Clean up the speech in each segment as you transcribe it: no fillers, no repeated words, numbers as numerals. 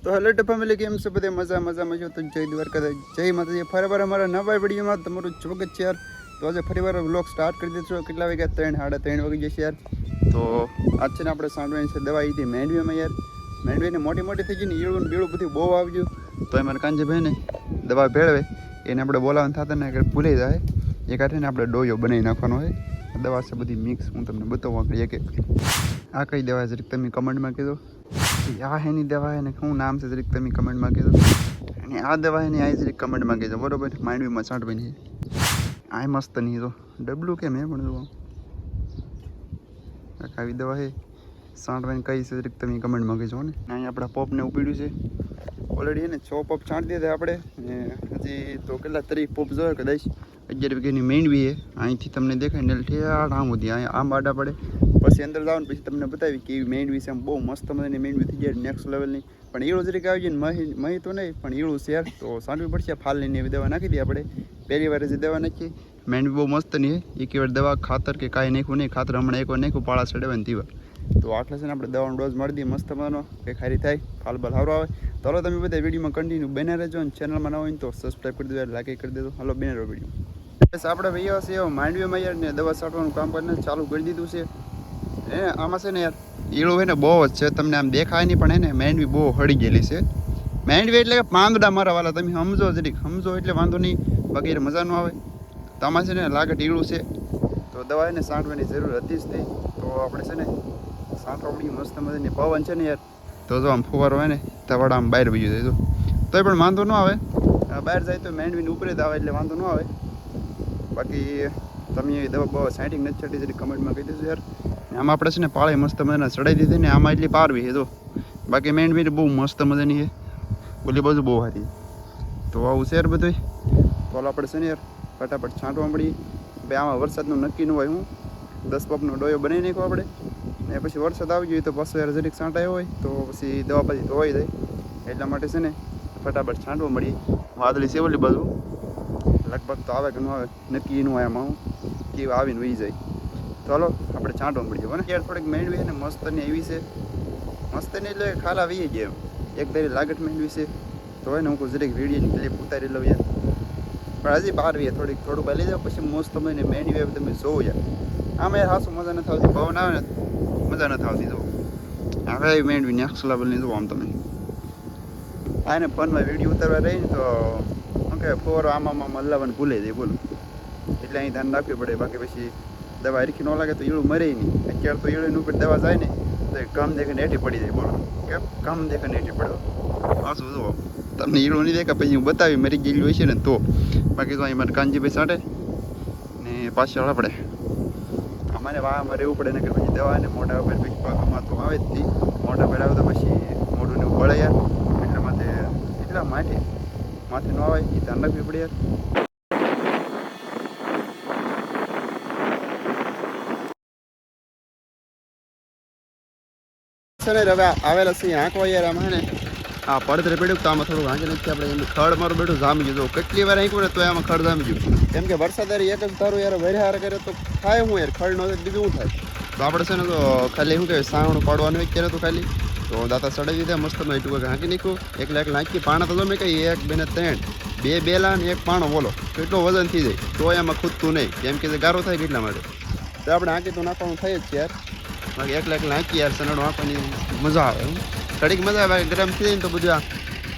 તો hello two family, કેમ છો બધે? મજામાં છો તો જય દ્વારકા, જય માતાજી. ફરીવાર અમારા નવા વિડીયોમાં તમારું સ્વાગત છે યાર. તો આજે ફરીવાર વ્લોગ સ્ટાર્ટ કરી દીધો. કેટલા વાગ્યા? 3:30 વાગી જશે યાર. તો આજ છે ને આપણે સાંડવાની છે દવા હતી મેંડવીમાં યાર. મેંડવીને મોટી થઈ ગઈ ને, ઈળું બીળું બધું બહુ આવી ગયું. તો અમારે કાંજીભાઈ ને દવા ભેળવે એને આપણે બોલાવવાનું થતા ને ભૂલી જાય. એ કાંઠે ને આપણે ડોયો બનાવી નાખવાનો હોય. દવા છે બધી મિક્સ, હું તમને બતાવું એક એક. આ કઈ દવા જરીક તમે કમેન્ટમાં કીધો. આ એની દવા એને શું નામ છે જરીક તમે કમેન્ટમાં કીધો. અને આ દવા એની આ જરીક કમેન્ટમાં કીધો, બરોબર? માંડવીમાં છાંટવાની આ મસ્ત નહીં તો ડબલું કેમ હે પણ જુઓ આવી દવા છે છાંટવાની કઈ છે જરીક તમે કમેન્ટમાં કહેજો ને. અહીં આપણા પોપને ઉપડ્યું છે ઓલરેડી એને 6 પોપ છાંટી દીધા આપણે. હજી તો કેટલા 30 પોપ જોઈએ કદાચ. 11 વીઘાની મેંડવી છે. અહીંથી તમને દેખાય ને ઠેઠ આમ સુધી અહીંયા આમ આડા પડે. પછી અંદર જાવ ને પછી તમને બતાવી કે એવી મેંડવી છે. આમ બહુ મસ્ત મજાની મેંડવી થઈ જાય નેક્સ્ટ લેવલની. પણ ઈળું જરીક આવી જાય ને મહી તો નહીં પણ ઈળું શેર તો સાંડવી પડશે. ફાલની એવી દવા નાખી દઈએ આપણે. પહેલી વાર જે દવા નાખી મેંડવી બહુ મસ્ત નહીં. એક વાર દવા ખાતર કે કાંઈ નાખ્યું નહીં. ખાતર હમણાં એકવાર નાખ્યું પાળા ચડાવે ને તીવા. તો આટલે છે ને આપણે દવાનો ડોઝ મારી દઈએ મસ્ત મજાનો, કે ખારી થાય, ફાલ બાલ સારો આવે. તો હાલો તમે બધા વિડીયોમાં કન્ટિન્યુ બને રહેજો. અને ચેનલમાં ના હોય ને તો સબસ્ક્રાઈબ કરી દેજો, લાઈક કરી દેજો. હાલો બને રહો વિડીયો. બસ આપણે ભાઈઓ છે માંડવીમાં યાર ને દવા છાંટવાનું કામ કરીને ચાલુ કરી દીધું છે. આમાં છે ને યાર ઈળું હોય ને બહુ જ છે, તમને આમ દેખાય નહીં પણ એને મેંડવી બહુ હળી ગયેલી છે. મેંડવી એટલે કે પાંદડા મારા વાલા, તમે સમજો જરીક સમજો એટલે વાંધો નહીં, બાકી મજા ન આવે. તો આમાં છે ને લાગે ઈળું છે તો દવા એને છાંટવાની જરૂર હતી જ નહીં. તો આપણે છે ને છાંટવાની મસ્ત મજાની પવન છે ને યાર, તો જો આમ ફુવારો હોય ને તવાડા આમ બહાર વયું જાય તોય પણ વાંધો ન આવે. બહાર જાય તો મેંડવીને ઉપરે જ આવે એટલે વાંધો ન આવે. બાકી તમે એ દવા બહુ સાઇટિંગ નથી છાંટી જરી કમેન્ટમાં કહી દેજો યાર. આમાં આપણે છે ને પાળે મસ્ત મજાના ચડાવી દીધી ને આમાં એટલી પારવી છે જો. બાકી મેંડવી બહુ મસ્ત મજાની છે, ઓલી બાજુ બહુ સારી. તો આવું છે યાર બધું. તો આપણે છે ને યાર ફટાફટ છાંટવા મળી. ભાઈ આમાં વરસાદનું નક્કી ન હોય. હું 10 પગનો ડોયો બનાવી નાખ્યો આપણે. ને પછી વરસાદ આવી ગયો તો પાછો યાર જરીક છાંટાયો હોય તો પછી દવા પછી ધોવાઈ જાય. એટલા માટે છે ને ફટાફટ છાંટવા મળી. વાદળી છે ઓલી બાજુ, લગભગ તો આવે કે ન આવે નક્કી ન હોય આમાં. હું કેવું આવીને વહી જાય. તો હાલો આપણે છાંટવા મળી જાય ને યાર. થોડીક મેંડવી ને મસ્ત ને એવી છે, મસ્ત ને એટલે ખાલા વહી જાય એમ. એક તારી લાગટ મેંડવી છે તો હોય ને હું જરીક વિડીયોની ક્લિપ ઉતારી લઉં યાર. પણ હજી પારવી થોડુંક લઈ જાવ પછી મસ્ત મને મેંડવી તમે જોવો યાર. આમાં યાર હાસું મજા નથી આવતી, પવન આવે ને મજા નથી આવતી. જો હવે મેંડવી નેક્સ્ટ લેવલની જુઓ આમ તમે. આ ને ફોનમાં વિડીયો ઉતારવા રહી ને તો શું કહેવાય ફોર આમાં મલ્લાવાનું ભૂલે જાય બોલો. એટલે અહીં ધ્યાન રાખવી પડે. બાકી પછી દવા હરખી ન લાગે તો ઈળું મરે નહીં. અત્યારે તો ઈળું ઉપર દવા જાય ને તો ગમ દેખાને હેઠી પડી જાય બોલો. કેમ ગમ દેખાને હેઠી પડ્યો હા શું જુઓ તમને ઈળું નહીં દેખા પછી હું બતાવી મરી ગયેલી હોય છે ને તો. બાકી તો અહીં મારે કાનજીભાઈ સાંટે ને પાછળ આપણે અમારે વાહમાં રહેવું પડે ને કે પછી દવા ને મોઢા ઉપર પછી પગમાં તો આવે જ નહીં. મોઢા પર આવે તો પછી મોઢું ને બળે યાર. એટલા માટે એટલા માથે ન આવે એ ધ્યાન રાખવી પડે યાર. હવે આવેલા છે આંકવા યાર. આમાં ને આ પડતરે પડ્યું તો આમાં થોડું વાંચી નથી આપણે. એમ ખડ મારું બેઠું જામી ગયું. કેટલી વાર આંક્યું ને તો આમાં ખડ જામી ગયું. કેમ કે વરસાદ એક જ તારું યાર વરહાર કરે તો થાય હું યાર ખડ ન બીજું શું થાય. તો આપણે છે ને તો ખાલી શું કહેવાય સાવણું પાડવાનું હોય ક્યારે તો ખાલી તો દાંતા ચડાવી દીધા મસ્ત ટૂંક હાંકી નાખ્યું. એકલા નાખી પાણા તો તમે કઈ 1 2 ને 3 2 બેલા ને 1 પાણો બોલો કેટલો વજન થઈ જાય. તો એમાં ખૂદતું નહીં કેમ કે ગારો થાય કેટલા માટે. તો આપણે હાંકી તો નાખવાનું થાય જ છે યાર. બાકી એકલા નાખી યાર સનાડું નાખવાની મજા આવે. ઘડીક મજા આવે. ગરમ થઈ જાય ને તો બધું આ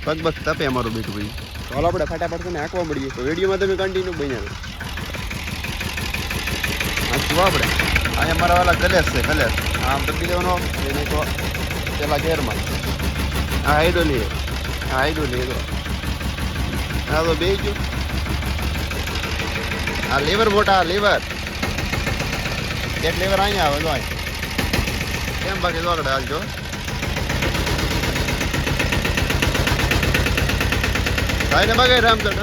પગ તપે અમારું બેઠું ભાઈ. તો હાલ આપણે ફટાફટ ને આંકવા મળીએ. તો વિડીયોમાં તમે કન્ટિન્યુ બન્યા આંકવા આપણે. અહીંયા મારા વાલા કલેશ છે કલેશ. આમ દબી દેવાનો એને તો પેલા ગેરમાં હા હાઈડો લઈએ. હા હાઈડો લઈએ તો હા તો બે ગયું. આ લીવર મોટા લીવર એક લીવર અહીંયા આવે તો અહીં કેમ બાકી તો આગળ હાલજો. ભાઈને બગાઈ રામચંદ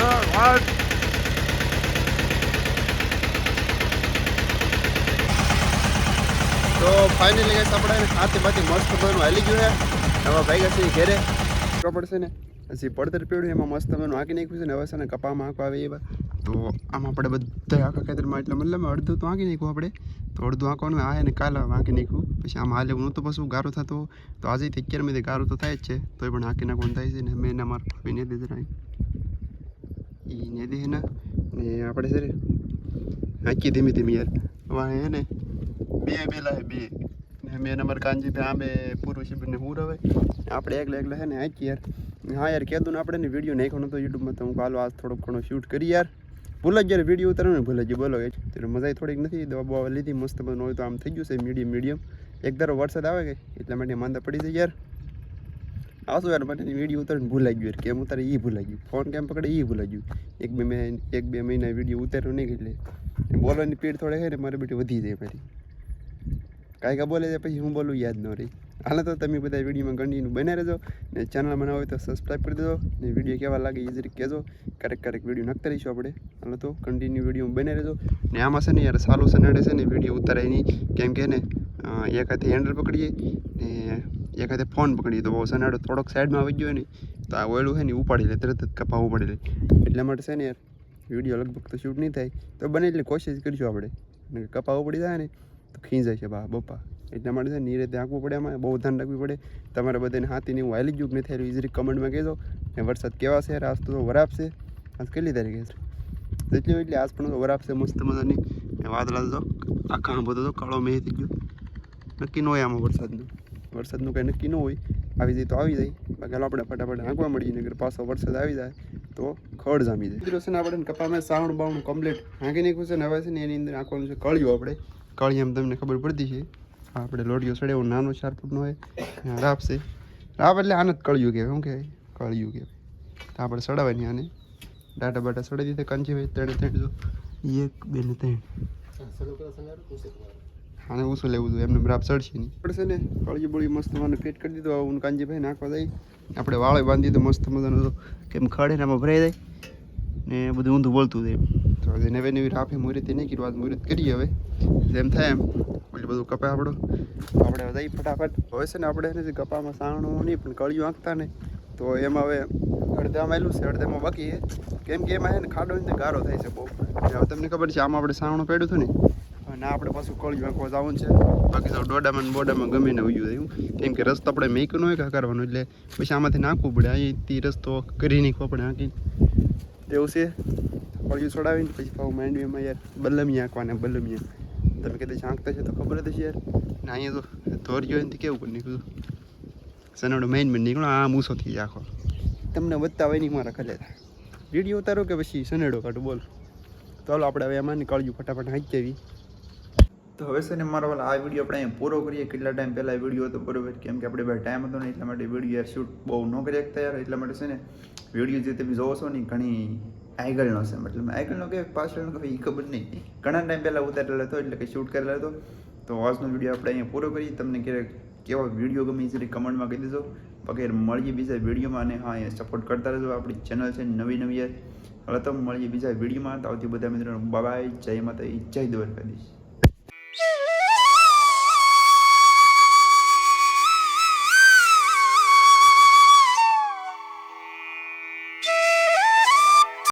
તો ફાઇનલી ગઈ આપણે હાથી બાથી મસ્ત બનવું હાલી ગયું છે. હવે ભાઈ છે ઘેરે પડશે ને હજી પડતર પડ્યું એમાં મસ્ત મેં આંકી નાખ્યું છે ને હવે છે ને કપામાં આંકવા આવે એવા તો આમ આપણે બધા આખા ખેતરમાં એટલે મતલબ અડધું તો આંકી નાખ્યું આપણે તો અડધું આંકવાનું આ ને કાલે આંકી નાખ્યું પછી આમ હાલે હું તો પછી ગારો થતો તો આજે 11 ગારો તો થાય જ છે તોય પણ આંકી નાખવાનું થાય છે ને મેં એના માર ભાઈને દે જરા એ ને દે ને આપણે છે ને આંકી ધીમે ધીમે યાર હવે હે ને બે લાવે બે મેં નંબર કાંજી पे આમે પૂરું શિબને હું રવે આપણે એકલા હે ને આંકી યાર હા યાર કહેતું ને આપણે ને વિડીયો નાખ્યો નતો યુટ્યુબમાં તો હું કાલો આજ થોડોક ઘણો શૂટ કરી યાર ભૂલા જ યાર વિડીયો ઉતારવાનો ભૂલા જ બોલો એટલે મજા થોડીક નથી દવા બવા લીધી મસ્ત બધું હોય તો આમ થઈ ગયું છે મીડિયમ એક ધારો વરસાદ આવે કે એટલા માટે માંદા પડી જાય યાર આવશું યાર માટે વિડીયો ઉતારીને ભૂલાઈ ગયું યાર કેમ ઉતારે એ ભૂલાઈ ગયું ફોન કેમ પકડે એ ભૂલાઈ ગયું એક બે મહિના વિડીયો ઉતાર્યો નહીં એટલે બોલવાની સ્પીડ થોડે છે ને મારી બેટી વધી જાય મારી કાંઈ બોલે છે પછી હું બોલું યાદ ન રહી હાલ તો તમે બધા વિડીયોમાં કન્ટિન્યુ બને રહેજો ને ચેનલ બનાવો હોય તો સબસ્ક્રાઈબ કરી દેજો ને વિડીયો કેવા લાગે એ જરીક કહેજો ક્યારેક વિડીયો નાખતા રહીશું આપણે હાલ તો કન્ટિન્યુ વિડીયો બને રહેજો ને આમાં છે ને યાર સારું સનાડે છે ને વિડીયો ઉતારાય નહીં કેમ કે ને એક હાથે હેન્ડલ પકડીએ ને એક હાથે ફોન પકડીએ તો બહુ સનાડો થોડોક સાઈડમાં આવી ગયો ને તો આ ઓયલું છે ને ઉપાડી લે તરત જ કપાવવું પડે એટલા માટે છે ને યાર વિડીયો લગભગ તો શૂટ નહીં થાય તો બને એટલી કોશિશ કરીશું આપણે કપાવવું પડી જાય ને તો ખીંચાય છે બપ્પા એટલા માટે છે ને એ રીતે આંકવું પડે એમાં બહુ ધ્યાન રાખવું પડે તમારે બધાને હાથીને એવું હાલી ગયું નથી થયેલું ઇઝીલી કમેન્ટમાં કહેજો ને વરસાદ કેવા છે આજ તો વરાપ છે આજ કેટલી તારીખે છે એટલે આજ પણ વરાપ છે મસ્ત મજાની વાદળા તો આખા બધો તો કાળો મેં થઈ ગયો નક્કી ન હોય આમાં વરસાદનું કંઈ નક્કી ન હોય આવી જાય તો આવી જાય બાકી આપણે ફટાફટ આંકવા મળીએ નગર પાછો વરસાદ આવી જાય તો ખડ જામી જાય મિત્રો છે ને આપણે કપામાં સાવણ બાવણ કમ્પ્લીટ આંકી નાખ્યું છે ને હવે છે ને એની અંદર આંકવાનું છે કળિયું આપણે કળી એમ તમને ખબર પડતી છે આપણે લોડિયો સડે એવું નાનો 4 ફૂટનો હોય રાપ છે રાપ એટલે આને જ કળિયું કહેવાય શું કહેવાય કળિયું કહેવાય તો આપણે સડાવવાની આને ડાટા બાટા સડાવી દીધે કાંચી ભાઈ 3 જો 1 2 ને 3 આને ઊંચું લેવું જોઈએ એમને રાપ સડશે નહીં પડશે ને કળિયું બળી મસ્ત મને ફિટ કરી દીધું હું કાંજી ભાઈ નાખવા જાય આપણે વાળે બાંધી દીધું મસ્ત મજાનું તો કેમ ખડે ને આમાં ભરાઈ જાય ને બધું ઊંધું બોલતું જાય તો નવી રાફે મુહૂર્તે નહીં કર્યું આજ મુહૂર્ત કરીએ હવે જેમ થાય એમ એટલે બધું કપા આપણે જઈ ફટાફટ હવે છે ને આપણે એને કપામાં સાણું નહીં પણ કળિયું આંકતા ને તો એમાં હવે અડધામાં આવેલું છે અડધામાં બાકી છે કેમ કે એમાં છે ને ખાડો ને ગારો થાય છે બહુ હવે તમને ખબર છે આમાં આપણે સાણું પડ્યું હતું ને અને આપણે પાછું કળિયું આંકવા જવાનું છે બાકી તો ડોડામાં ને બોડામાં ગમે ને ઉયું થયું કેમ કે રસ્તો આપણે મેકનો હોય કે કરવાનું એટલે પછી આમાંથી નાખવું પડે અહીંથી રસ્તો કરી નાખવો પડે આંકી એવું છે કળિયું છોડાવીને પછી પાછું માંડવીમાં યાર બલમિયા આંકવાના બલમિયા તમે કદાચ આંકતા છે તો ખબર હતી યાર ને અહીંયા તો ધોર્યો એનાથી કેવું કરી નીકળ્યું સનાડો મેઇન નીકળો આ મૂસો થઈ જાય આખો તમને વધતા હોય નહીં મારા ખલે વિડીયો ઉતારો કે પછી સનેડો કાઢું બોલ ચાલો આપણે હવે એમાં કળિયું ફટાફટ હાંકી આવી તો હવે છે ને મારો આ વિડીયો આપણે અહીંયા પૂરો કરીએ કેટલા ટાઈમ પહેલાં વિડીયો હતો બરોબર કેમ કે આપણે ભાઈ ટાઈમ હતો ને એટલા માટે વિડીયો યાર શૂટ બહુ ન કરી શકતા યાર એટલા માટે છે ને વિડીયો જે તમે જોવો છો ને ઘણી આગળનો છે મતલબ આગળનો કે પાછળનો કે એ ખબર નહીં ઘણા ટાઈમ પહેલાં ઉતારેલો હતો એટલે કે શૂટ કરેલો હતો તો આજનો વિડીયો આપણે અહીંયા પૂરો કરીએ તમને કેવો વિડીયો ગમે એ કમેન્ટમાં કહી દેજો વગેરે મળીએ બીજા વિડીયોમાં અને હા એ સપોર્ટ કરતા રહેજો આપણી ચેનલ છે નવી યાર હવે તો મળીએ બીજા વિડીયોમાં તો આવતી બધા મિત્રો બાય જય માતા જય દ્વારકાધીશ.